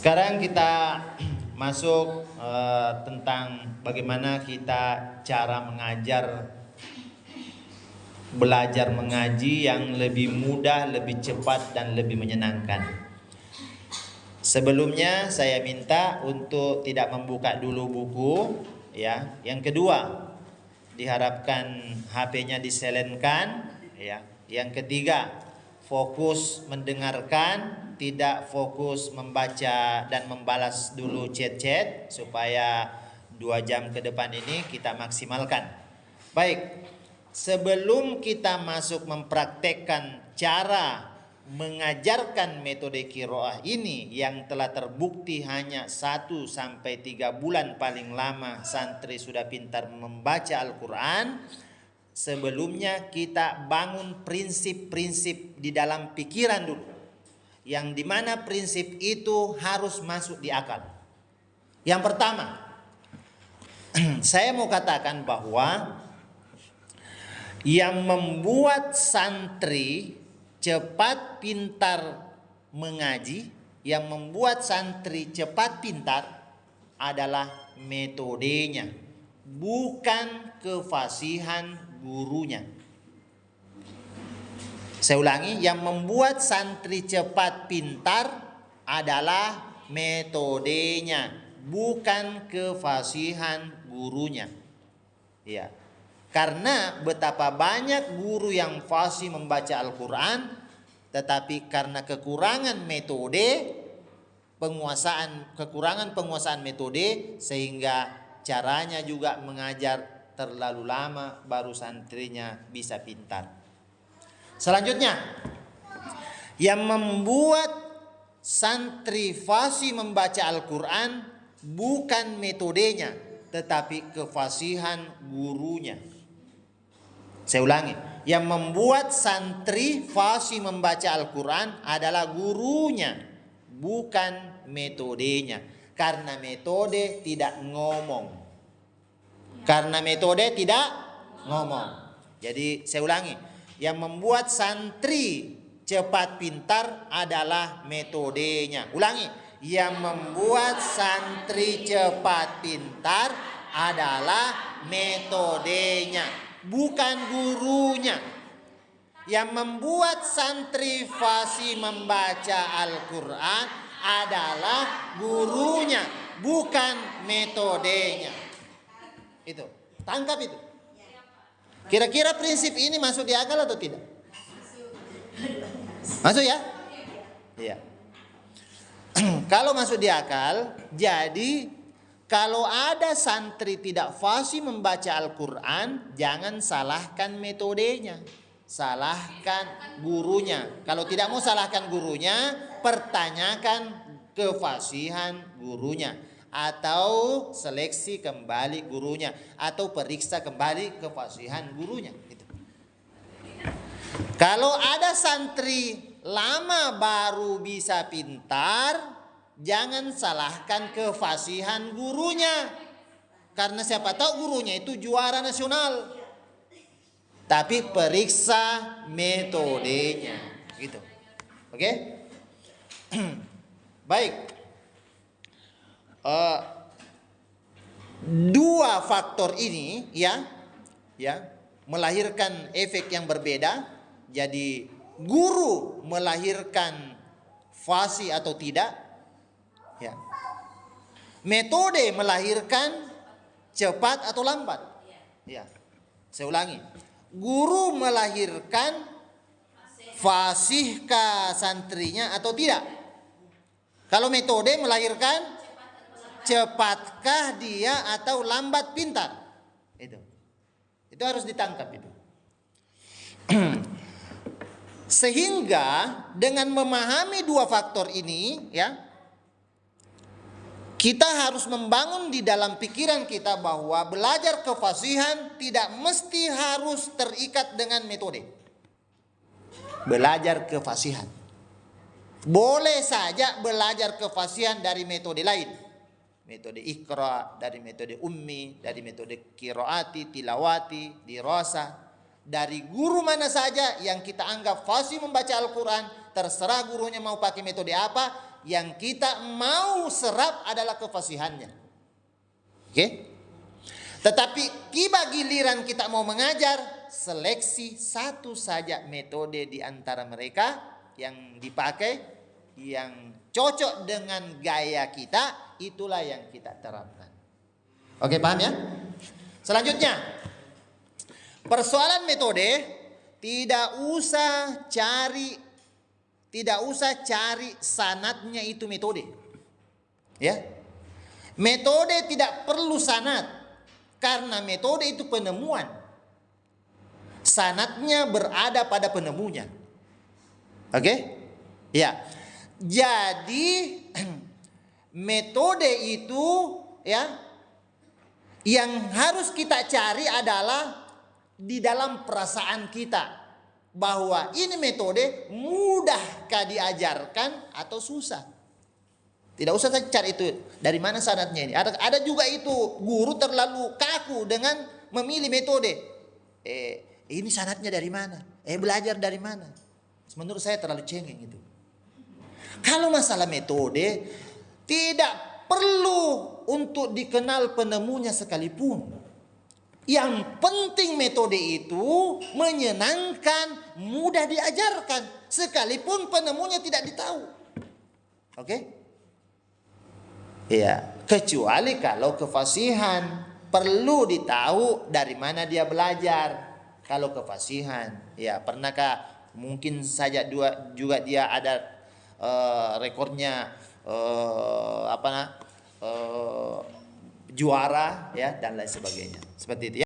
Sekarang kita masuk tentang bagaimana kita cara belajar mengaji yang lebih mudah, lebih cepat dan lebih menyenangkan. Sebelumnya saya minta untuk tidak membuka dulu buku, ya. Yang kedua, diharapkan HP-nya disilentkan, ya. Yang ketiga, fokus mendengarkan, tidak fokus membaca dan membalas dulu chat-chat, supaya 2 jam ke depan ini kita maksimalkan. Baik, sebelum kita masuk mempraktekkan cara mengajarkan metode qiraah ini yang telah terbukti hanya 1-3 bulan paling lama santri sudah pintar membaca Al-Quran, sebelumnya kita bangun prinsip-prinsip di dalam pikiran dulu, yang dimana prinsip itu harus masuk di akal. Yang pertama, saya mau katakan bahwa yang membuat santri cepat pintar mengaji, yang membuat santri cepat pintar adalah metodenya, bukan kefasihan gurunya. Saya ulangi, yang membuat santri cepat pintar adalah metodenya, bukan kefasihan gurunya. Ya. Karena betapa banyak guru yang fasih membaca Al-Quran, tetapi karena kekurangan penguasaan metode, sehingga caranya juga mengajar terlalu lama baru santrinya bisa pintar. Selanjutnya, yang membuat santri fasih membaca Al-Quran bukan metodenya, tetapi kefasihan gurunya. Saya ulangi, yang membuat santri fasih membaca Al-Quran adalah gurunya, bukan metodenya. Karena metode tidak ngomong. Jadi saya ulangi, yang membuat santri cepat pintar adalah metodenya. Ulangi, yang membuat santri cepat pintar adalah metodenya, bukan gurunya. Yang membuat santri fasih membaca Al-Quran adalah gurunya, bukan metodenya. Itu, tangkap itu. Kira-kira prinsip ini masuk di akal atau tidak? Masuk ya? Iya. Kalau masuk di akal, jadi kalau ada santri tidak fasih membaca Al-Quran, jangan salahkan metodenya, salahkan gurunya. Kalau tidak mau salahkan gurunya, pertanyakan kefasihan gurunya, atau seleksi kembali gurunya, atau periksa kembali kefasihan gurunya. Gitu. Kalau ada santri lama baru bisa pintar, jangan salahkan kefasihan gurunya, karena siapa tahu gurunya itu juara nasional. Tapi periksa metodenya, gitu. Oke? Baik. 2 faktor ini ya melahirkan efek yang berbeda. Jadi guru melahirkan fasih atau tidak, ya. Metode melahirkan cepat atau lambat, ya. Saya ulangi, guru melahirkan fasihkah santrinya atau tidak. Kalau metode melahirkan cepatkah dia atau lambat pintar. Itu harus ditangkap itu. Sehingga dengan memahami 2 faktor ini, ya, kita harus membangun di dalam pikiran kita bahwa belajar kefasihan tidak mesti harus terikat dengan metode. Belajar kefasihan boleh saja belajar kefasihan dari metode lain. Metode Iqra, dari metode Ummi, dari metode Qiraati, Tilawati, Dirasa, dari guru mana saja yang kita anggap fasih membaca Al-Quran. Terserah gurunya mau pakai metode apa, yang kita mau serap adalah kefasihannya. Oke? Tetapi tiba giliran kita mau mengajar, seleksi satu saja metode di antara mereka yang dipakai, yang cocok dengan gaya kita, itulah yang kita terapkan. Oke, paham ya? Selanjutnya, persoalan metode tidak usah cari sanadnya itu metode. Ya. Metode tidak perlu sanad karena metode itu penemuan. Sanadnya berada pada penemunya. Oke? Ya. Jadi metode itu ya yang harus kita cari adalah di dalam perasaan kita bahwa ini metode mudahkah diajarkan atau susah. Tidak usah cari itu dari mana sanadnya ini. Ada juga itu guru terlalu kaku dengan memilih metode. Ini sanadnya dari mana? Belajar dari mana? Menurut saya terlalu cengeng itu. Kalau masalah metode tidak perlu untuk dikenal penemunya sekalipun. Yang penting metode itu menyenangkan, mudah diajarkan, sekalipun penemunya tidak ditahu. Oke? Ya, kecuali kalau kefasihan perlu ditahu dari mana dia belajar. Kalau kefasihan, ya pernahkah mungkin saja juga dia ada rekornya juara ya dan lain sebagainya. Seperti itu ya.